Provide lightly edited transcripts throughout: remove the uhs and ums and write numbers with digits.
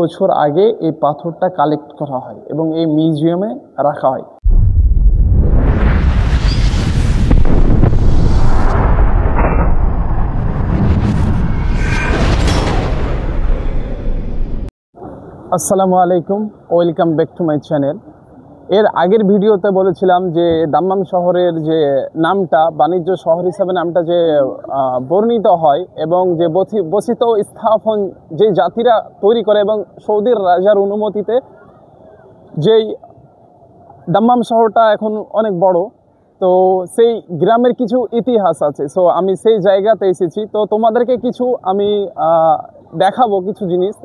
বছর আগে এই পাথরটা কালেক্ট করা হয় এবং এই মিউজিয়ামে রাখা হয়। আসসালামু আলাইকুম, welcome back to my channel. এর আগের ভিডিওতে বলেছিলাম যে দাম্মাম শহরের যে নামটা বাণিজ্য শহর হিসাবে নামটা যে বর্ণিত হয় এবং যে বসিত স্থাপন যে জাতিরা তৈরি করে এবং সৌদির রাজার অনুমতিতে যেই দাম্মাম শহরটা এখন অনেক বড়, তো সেই গ্রামের কিছু ইতিহাস আছে। সো আমি সেই জায়গাতে এসেছি, তো তোমাদেরকে কিছু আমি দেখাবো কিছু জিনিস।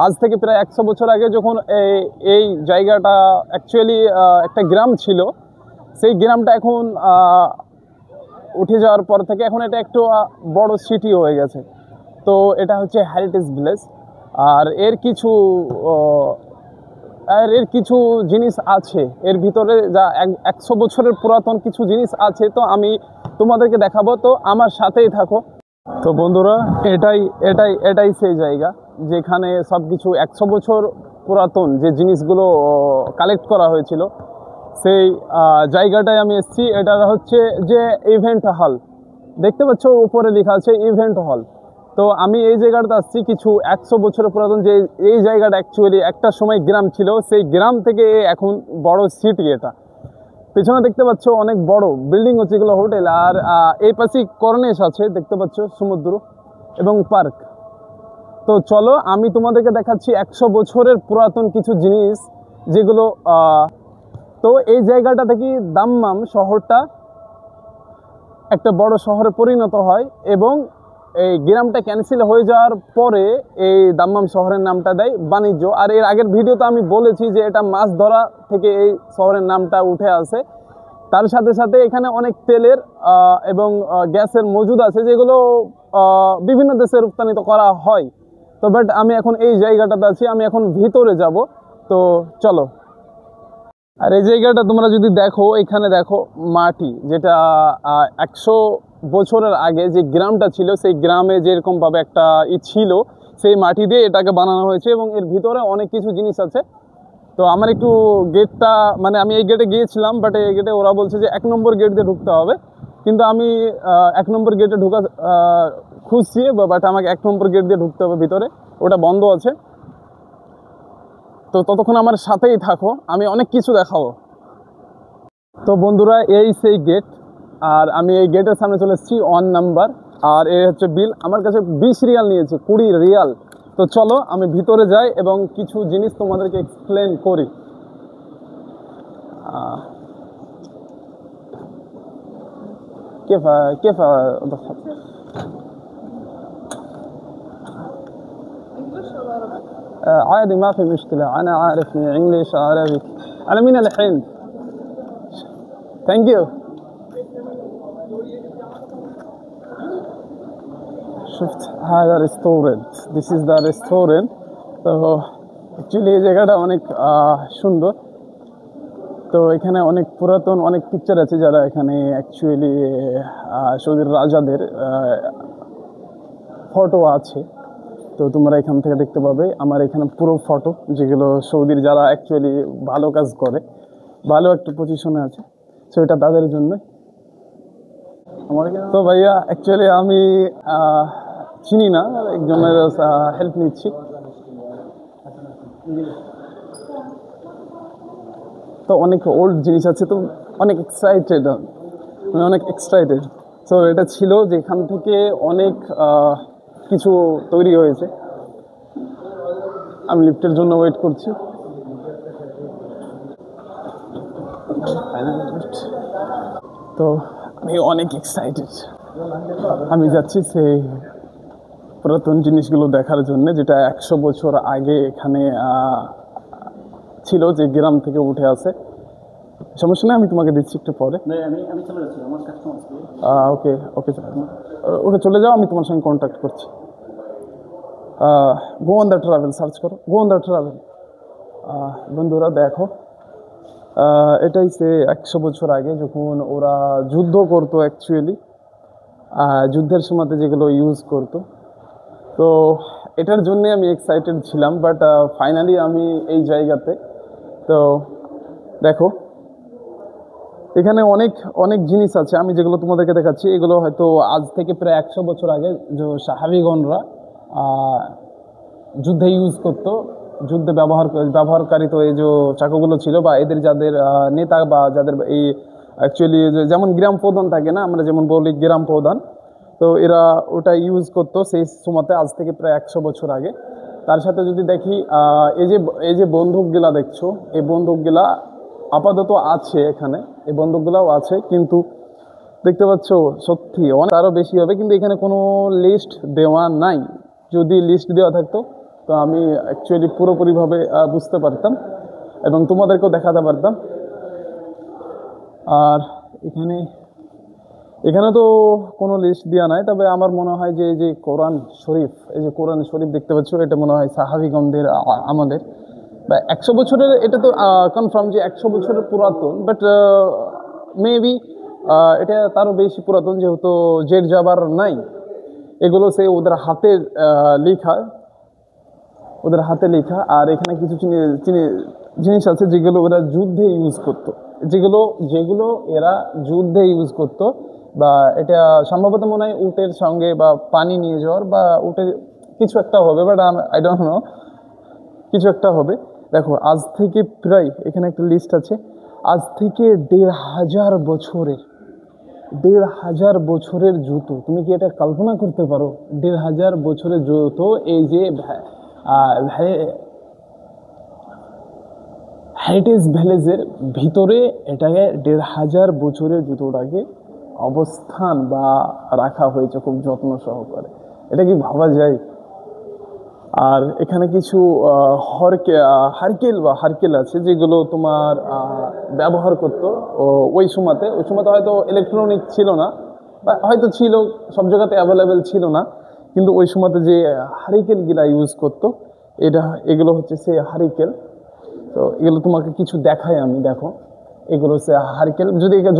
আজ থেকে প্রায় 100 বছর আগে যখন এই জায়গাটা অ্যাকচুয়ালি একটা গ্রাম ছিল, সেই গ্রামটা এখন উঠে যাওয়ার পর থেকে এখন এটা একটু বড় সিটি হয়ে গেছে। তো এটা হচ্ছে হেরিটেজ ভিলেজ। আর এর কিছু জিনিস আছে এর ভিতরে, যা 100 বছরের পুরাতন কিছু জিনিস আছে, তো আমি তোমাদেরকে দেখাবো, তো আমার সাথেই থাকো। তো বন্ধুরা, এটাই সেই জায়গা যেখানে সব কিছু 100 বছর পুরাতন যে জিনিসগুলো কালেক্ট করা হয়েছিল, সেই জায়গাটায় আমি এসেছি। এটা হচ্ছে যে ইভেন্ট হল, দেখতে পাচ্ছ উপরে লেখা আছে ইভেন্ট হল। তো আমি এই জায়গাটাতে আসছি কিছু 100 বছরের পুরাতন, যে এই জায়গাটা অ্যাকচুয়ালি একটা সময় গ্রাম ছিল, সেই গ্রাম থেকে এখন বড় সিটি। এটা পেছনে দেখতে পাচ্ছ অনেক বড় বিল্ডিং হচ্ছে, এগুলো হোটেল। আর এই পাশে কর্নেশ আছে, দেখতে পাচ্ছ সমুদ্র এবং পার্ক। তো চলো আমি তোমাদেরকে দেখাচ্ছি 100 বছরের পুরাতন কিছু জিনিস যেগুলো। তো এই জায়গাটা থেকে দাম্মাম শহরটা একটা বড় শহরে পরিণত হয় এবং এই গ্রামটা ক্যান্সেল হয়ে যাওয়ার পরে এই দাম্মাম শহরের নামটা দেয় বাণিজ্য। আর এর আগের ভিডিওতে আমি বলেছি যে এটা মাছ ধরা থেকে এই শহরের নামটা উঠে আসে। তার সাথে সাথে এখানে অনেক তেলের এবং গ্যাসের মজুদ আছে, যেগুলো বিভিন্ন দেশে রপ্তানিত করা হয়। তো বাট আমি এখন এই জায়গাটাতে আছি, আমি এখন ভিতরে যাব। তো চলো। আর এই জায়গাটা তোমরা যদি দেখো, এখানে দেখো মাটি, যেটা 100 বছরের আগে যে গ্রামটা ছিল, সেই গ্রামে যেরকমভাবে একটা ছিল, সেই মাটি দিয়ে এটাকে বানানো হয়েছে এবং এর ভিতরে অনেক কিছু জিনিস আছে। তো আমার একটু গেটটা, মানে আমি এই গেটে গিয়েছিলাম, বাট এই গেটে ওরা বলছে যে 1 নম্বর গেট দিয়ে ঢুকতে হবে। কিন্তু আমি 1 নম্বর গেটে ঢুকা খুঁজছি, বাট আমাকে 1 নম্বর গেট দিয়ে ঢুকতে হবে ভিতরে, ওটা বন্ধ আছে। তো ততক্ষণ আমার সাথেই থাকো, আমি অনেক কিছু দেখাবো। তো বন্ধুরা, এই সেই গেট, আর আমি এই গেটের সামনে চলে এসেছি 1 নাম্বার। আর এই হচ্ছে বিল, আমার কাছে 20 রিয়াল নিয়েছে, 20 রিয়াল। তো চলো আমি ভিতরে যাই এবং কিছু জিনিস তোমাদেরকে এক্সপ্লেন করি। كيف أضغط؟ عادي ما في مشكلة، أنا عارف إنجليش عربي. أنا من الحين. Thank you. شفت هذا ريستورنت. This is the restaurant. তো অ্যাকচুয়ালি এই জায়গাটা অনেক সুন্দর। তো এখানে অনেক পুরাতন অনেক পিকচার আছে, যারা এখানে অ্যাকচুয়ালি সৌদির রাজাদের ফটো আছে। তো তোমরা এখান থেকে দেখতে পাবে আমার এখানে পুরো ফটো, যেগুলো সৌদির যারা অ্যাকচুয়ালি ভালো কাজ করে, ভালো একটা পজিশনে আছে। সো এটা তাদের জন্য। তো ভাইয়া, অ্যাকচুয়ালি আমি চিনি না, একজনের হেল্প নিচ্ছি। তো অনেক ওল্ড জিনিস আছে, তো অনেক এক্সাইটেড, সো এটা ছিল যেখান থেকে অনেক কিছু তৈরি হয়েছে। আমি লিফটের জন্য ওয়েট করছি। তো আমি অনেক এক্সাইটেড, আমি যাচ্ছি সেই পুরাতন জিনিসগুলো দেখার জন্য, যেটা 100 বছর আগে এখানে ছিল, যে গ্রাম থেকে উঠে আসে। সমস্যা নেই, আমি তোমাকে দিচ্ছি একটু পরে। ওকে ওকে ওকে, চলে যাও, আমি তোমার সঙ্গে কন্ট্যাক্ট করছি। Go on the travel, search করো গো অন দ্য ট্রাভেল। বন্ধুরা দেখো, এটাই সে 100 বছর আগে যখন ওরা যুদ্ধ করতো, অ্যাকচুয়ালি যুদ্ধের সময়তে যেগুলো ইউজ করতো। তো এটার জন্য আমি এক্সাইটেড ছিলাম, বাট ফাইনালি আমি এই জায়গাতে। তো দেখো এখানে অনেক অনেক জিনিস আছে আমি যেগুলো তোমাদেরকে দেখাচ্ছি, এগুলো হয়তো আজ থেকে প্রায় 100 বছর আগে যে সাহাবিগণরা যুদ্ধে ইউজ করতো, যুদ্ধে ব্যবহারকারী তো এই যে চাকুগুলো ছিল, বা এদের যাদের নেতা বা যাদের এই অ্যাকচুয়ালি যেমন গ্রাম প্রধান থাকে না, আমরা যেমন বলি গ্রাম প্রধান, তো এরা ওটা ইউজ করতো সেই সময়তে, আজ থেকে প্রায় 100 বছর আগে। তার সাথে যদি দেখি এই যে বন্দুকগুলা দেখছো, এই বন্দুকগুলা আপাতত আছে এখানে, এই বন্দুকগুলাও আছে, কিন্তু দেখতে পাচ্ছ সত্যি আরও বেশি হবে, কিন্তু এখানে কোনো লিস্ট দেওয়া নাই। যদি লিস্ট দেওয়া থাকতো তো আমি অ্যাকচুয়ালি পুরোপুরিভাবে বুঝতে পারতাম এবং তোমাদেরকেও দেখাতে পারতাম। আর এখানে তো কোনো লিস্ট দেওয়া নাই, তবে আমার মনে হয় যে এই যে কোরআন শরীফ, এই যে কোরআন শরীফ দেখতে পাচ্ছ, এটা মনে হয় সাহাবিগণদের আমাদের বা 100 বছরের, এটা তো কনফার্ম যে 100 বছরের পুরাতন, বাট মেবি এটা তারও বেশি পুরাতন, যেহেতু জেড জাবার নাই, এগুলো সে ওদের হাতের লেখা, ওদের হাতে লেখা। আর এখানে কিছু জিনিস আছে যেগুলো ওরা যুদ্ধে ইউজ করতো, যেগুলো এরা যুদ্ধে ইউজ করতো, বা এটা সম্ভবত মনে হয় উটের সঙ্গে বা পানি নিয়ে যাওয়ার, বা উটের কিছু একটা হবে, বাট আই ডোন্ট নো, কিছু একটা হবে। দেখো আজ থেকে প্রায়, এখানে একটা লিস্ট আছে, আজ থেকে 1,500 বছরের জুতো। তুমি কি এটা কল্পনা করতে পারো? 1,500 বছরের জুতো, এই যে হেরিটেজ ভিলেজের ভিতরে এটাকে 1,500 বছরের জুতোটাকে অবস্থান বা রাখা হয়েছে খুব যত্ন সহকারে। এটা কি ভাবা যায়? আর এখানে কিছু হারকেল আছে যেগুলো তোমার ব্যবহার করতো ওই সময়তে হয়তো ইলেকট্রনিক ছিল না, বা হয়তো ছিল, সব জায়গাতে অ্যাভেলেবেল ছিল না, কিন্তু ওই সময়তে যে হারিকেলগুলা ইউজ করতো, এগুলো হচ্ছে সেই হারিকেল। তো এগুলো তোমাকে কিছু দেখাই আমি, দেখো এগুলো হচ্ছে হারিকেল।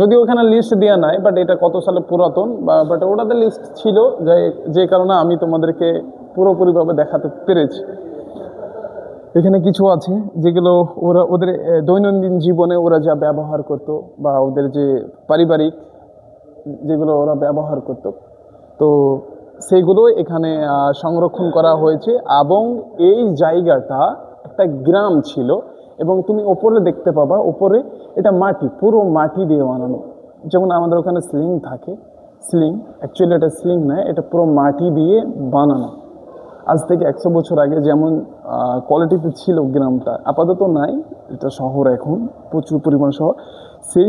যদিও ওখানে লিস্ট দেওয়া নাই, বাট এটা কত সালে পুরাতন, বাট ওটাতে লিস্ট ছিল, যে কারণে আমি তোমাদেরকে পুরোপুরিভাবে দেখাতে পেরেছি। এখানে কিছু আছে যেগুলো ওদের দৈনন্দিন জীবনে ওরা যা ব্যবহার করতো, বা ওদের যে পারিবারিক যেগুলো ওরা ব্যবহার করতো, তো সেইগুলো এখানে সংরক্ষণ করা হয়েছে। এবং এই জায়গাটা একটা গ্রাম ছিল, এবং তুমি ওপরে দেখতে পাবা, ওপরে এটা মাটি, পুরো মাটি দিয়ে বানানো। যেমন আমাদের ওখানে স্লিং থাকে, অ্যাকচুয়ালি এটা স্লিং নয়, এটা পুরো মাটি দিয়ে বানানো। আজ থেকে 100 বছর আগে যেমন কোয়ালিটিতে ছিল গ্রামটা, আপাতত নাই, এটা শহর, এখন প্রচুর পরিমাণ শহর। সেই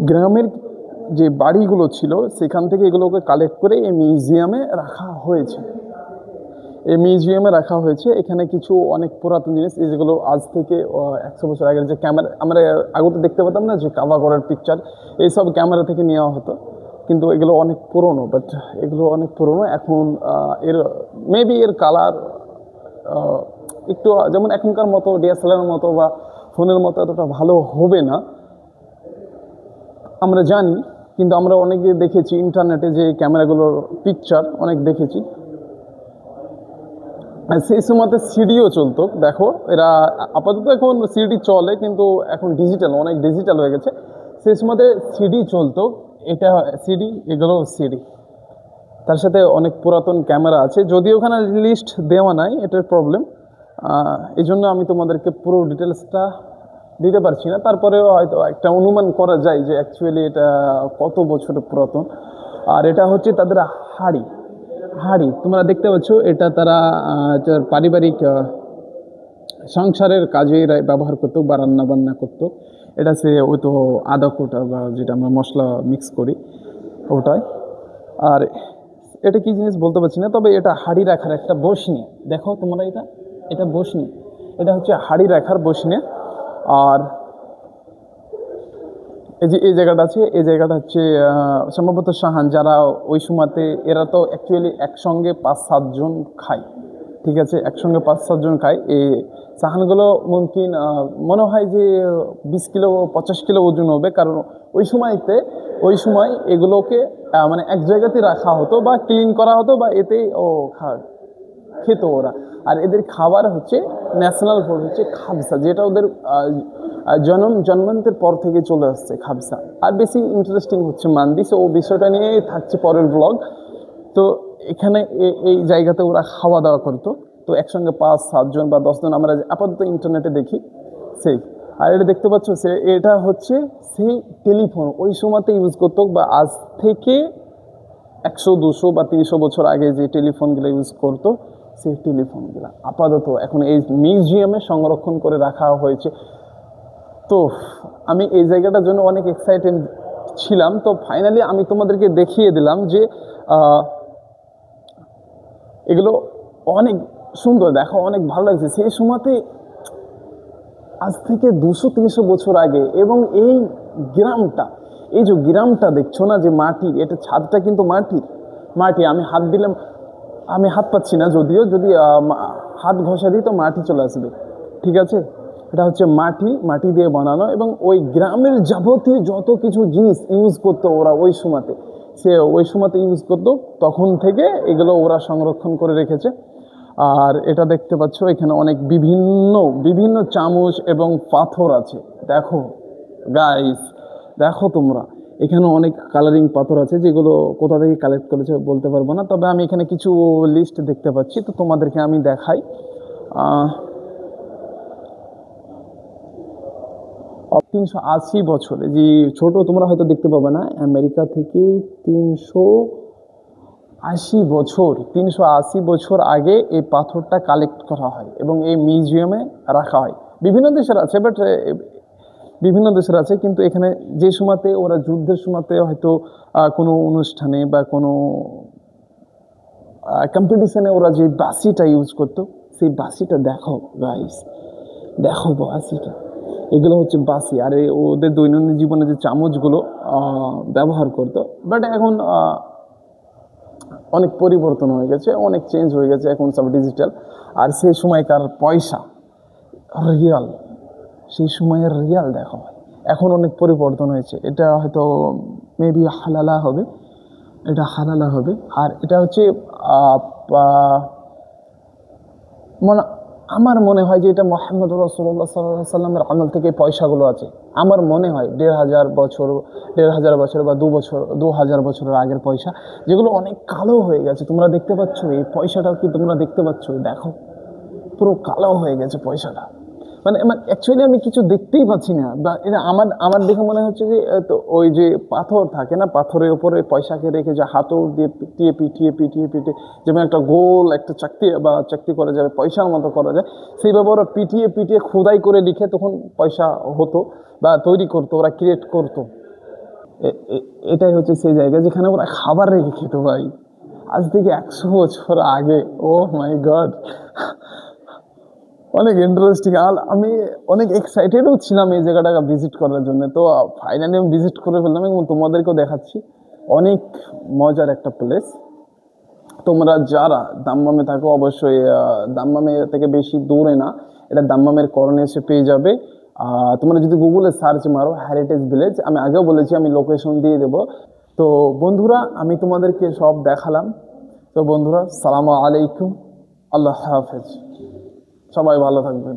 গ্রামের যে বাড়িগুলো ছিল, সেখান থেকে এগুলোকে কালেক্ট করে এই মিউজিয়ামে রাখা হয়েছে। এখানে কিছু অনেক পুরাতন জিনিস, যেগুলো আজ থেকে 100 বছর আগের যে ক্যামেরা আমরা আগে তো দেখতে পেতাম না, যে কাভার করার পিকচার, এইসব ক্যামেরা থেকে নেওয়া হতো, কিন্তু এগুলো অনেক পুরনো। এখন মেবি এর কালার একটু যেমন এখনকার মতো ডিএসএলআর মতো বা ফোনের মতো এতটা ভালো হবে না, আমরা জানি, কিন্তু আমরা অনেকে দেখেছি ইন্টারনেটে যে ক্যামেরাগুলোর পিকচার অনেক দেখেছি। সেই সময়তে সিডিও চলতো, দেখো এরা আপাতত এখন সিডি চলে, কিন্তু এখন অনেক ডিজিটাল হয়ে গেছে। সেই সময়তে সিডি চলতো, এটা সিডি, এগুলো সিডি। তার সাথে অনেক পুরাতন ক্যামেরা আছে, যদিও ওখানে লিস্ট দেওয়া নাই, এটার প্রবলেম। এই জন্য আমি তোমাদেরকে পুরো ডিটেলসটা দিতে পারছি না, তারপরেও হয়তো একটা অনুমান করা যায় যে অ্যাকচুয়ালি এটা কত বছরের পুরাতন। আর এটা হচ্ছে তাদের হাড়ি, তোমরা দেখতে পাচ্ছ, এটা তারা পারিবারিক সংসারের কাজে ব্যবহার করতো, বা রান্না বান্না করতো। এটা ওই তো আদা কোটা, বা যেটা আমরা মশলা মিক্স করি, ওটাই। আর এটা কি জিনিস বলতে পারছি না, তবে এটা হাড়ি রাখার একটা বসনি। দেখো তোমরা, এটা বসনি, এটা হচ্ছে হাড়ি রাখার বসনি। আর এই জায়গাটা আছে, এই জায়গাটা হচ্ছে সম্ভবত সাহান, যারা ওই সময়তে, এরা তো অ্যাকচুয়ালি একসঙ্গে 5-7 জন খায়, ঠিক আছে, একসঙ্গে 5-7 জন খায়। এই সাহানগুলো মুমকিন মনে হয় যে 20 কিলো 50 কিলো ওজন হবে, কারণ ওই সময় এগুলোকে মানে এক জায়গাতে রাখা হতো, বা ক্লিন করা হতো, বা এতেই খেত ওরা। আর এদের খাবার হচ্ছে ন্যাশনাল ফুড হচ্ছে খাবসা, যেটা ওদের জন্মান্তের পর থেকে চলে আসছে খাবসা। আর বেশি ইন্টারেস্টিং হচ্ছে মান্দি, সো ও বিষয়টা নিয়ে থাকছে পরের ব্লগ। তো এখানে এই জায়গাতে ওরা খাওয়া দাওয়া করতো। তো একসঙ্গে 5-7 জন বা 10 জন আমরা আপাতত ইন্টারনেটে দেখি সেই। আর এটা দেখতে পাচ্ছ এটা হচ্ছে সেই টেলিফোন ওই সময়তে ইউজ করতো, বা আজ থেকে 100-200 বা 300 বছর আগে যে টেলিফোনগুলো ইউজ করতো সেই টেলিফোনগুলো আপাতত এখন এই মিউজিয়ামে সংরক্ষণ করে রাখা হয়েছে। তো আমি এই জায়গাটার জন্য অনেক এক্সাইটেড ছিলাম। তো ফাইনালি আমি তোমাদেরকে দেখিয়ে দিলাম যে এগুলো অনেক সুন্দর, দেখো অনেক ভালো লাগছে সেই সময়তে, আজ থেকে 200-300 বছর আগে। এবং এই গ্রামটা, এই যে গ্রামটা দেখছো না যে মাটির, এটা ছাদটা কিন্তু মাটি। আমি হাত দিলাম, আমি হাত পাচ্ছি না যদিও, যদি হাত ঘষা দিই তো মাটি চলে আসবে, ঠিক আছে। এটা হচ্ছে মাটি দিয়ে বানানো। এবং ওই গ্রামের যাবতীয় যত কিছু জিনিস ইউজ করতো ওরা ওই সময়তে ইউজ করতো, তখন থেকে এগুলো ওরা সংরক্ষণ করে রেখেছে। আর এটা দেখতে পাচ্ছ এখানে অনেক বিভিন্ন চামচ এবং পাথর আছে। দেখো গাইস, দেখো তোমরা, এখানে অনেক কালারিং পাথর আছে, যেগুলো কোথা থেকে কালেক্ট করেছে বলতে পারবো না। তবে আমি এখানে কিছু লিস্ট দেখতে পাচ্ছি, তো তোমাদেরকে আমি দেখাই। 380 বছরে, যে ছোট তোমরা হয়তো দেখতে পাবে না, আমেরিকা থেকে 380 বছর আগে এই পাথরটা কালেক্ট করা হয় এবং এই মিউজিয়ামে রাখা হয়। বিভিন্ন দেশের আছে, কিন্তু এখানে যে সময়তে ওরা যুদ্ধের সময়তে হয়তো কোনো অনুষ্ঠানে বা কোনো কম্পিটিশনে ওরা যে বাঁশিটা ইউজ করতো, সেই বাঁশিটা দেখো গাইস, দেখো বাঁশিটা, এগুলো হচ্ছে বাঁশি। আর ওদের দৈনন্দিন জীবনে যে চামচগুলো ব্যবহার করতো, বাট এখন অনেক পরিবর্তন হয়ে গেছে, অনেক চেঞ্জ হয়ে গেছে, এখন সব ডিজিটাল। আর সেই সময়কার পয়সা রিয়াল, সেই সময়ের রিয়াল দেখো এখন অনেক পরিবর্তন হয়েছে। এটা হয়তো মেবি হালালা হবে, এটা হালালা হবে। আর এটা হচ্ছে মানে আমার মনে হয় যে এটা মুহাম্মদ রাসূলুল্লাহ সাল্লাল্লাহু আলাইহি সাল্লামের আমল থেকে পয়সাগুলো আছে। আমার মনে হয় 1500 বছর বা 2000 বছরের আগের পয়সা, যেগুলো অনেক কালো হয়ে গেছে। তোমরা দেখতে পাচ্ছ এই পয়সাটাও কি তোমরা দেখতে পাচ্ছ? দেখো পুরো কালো হয়ে গেছে পয়সাটা। মানে অ্যাকচুয়ালি আমি কিছু দেখতেই পাচ্ছি না, বা এটা আমার দেখে মনে হচ্ছে যে তো ওই যে পাথর থাকে না, পাথরের উপরে পয়সাকে রেখে যে হাতল দিয়ে পিটিয়ে যেমন একটা গোল একটা চাকতি করা যাবে, পয়সার মতো করা যায়, সেইভাবে ওরা পিটিয়ে খোদাই করে লিখে তখন পয়সা হতো বা তৈরি করতো, ওরা ক্রিয়েট করতো। এটাই হচ্ছে সেই জায়গা যেখানে ওরা খাবার রেখে খেত ভাই, আজ থেকে 100 বছর আগে। ও মাই গড, অনেক ইন্টারেস্টিং। আর আমি অনেক এক্সাইটেডও ছিলাম এই জায়গাটাকে ভিজিট করার জন্য। তো ফাইনালি আমি ভিজিট করে ফেললাম এবং তোমাদেরকেও দেখাচ্ছি। অনেক মজার একটা প্লেস। তোমরা যারা দাম্মামে থাকো অবশ্যই দাম্মামে থেকে বেশি দূরে না, এটা দাম্মামের কর্ণে এসে পেয়ে যাবে। তোমরা যদি গুগলে সার্চ মারো হেরিটেজ ভিলেজ, আমি আগেও বলেছি আমি লোকেশন দিয়ে দেবো। তো বন্ধুরা আমি তোমাদেরকে সব দেখালাম। তো বন্ধুরা সালামু আলাইকুম, আল্লাহ হাফেজ, সবাই ভালো থাকবেন।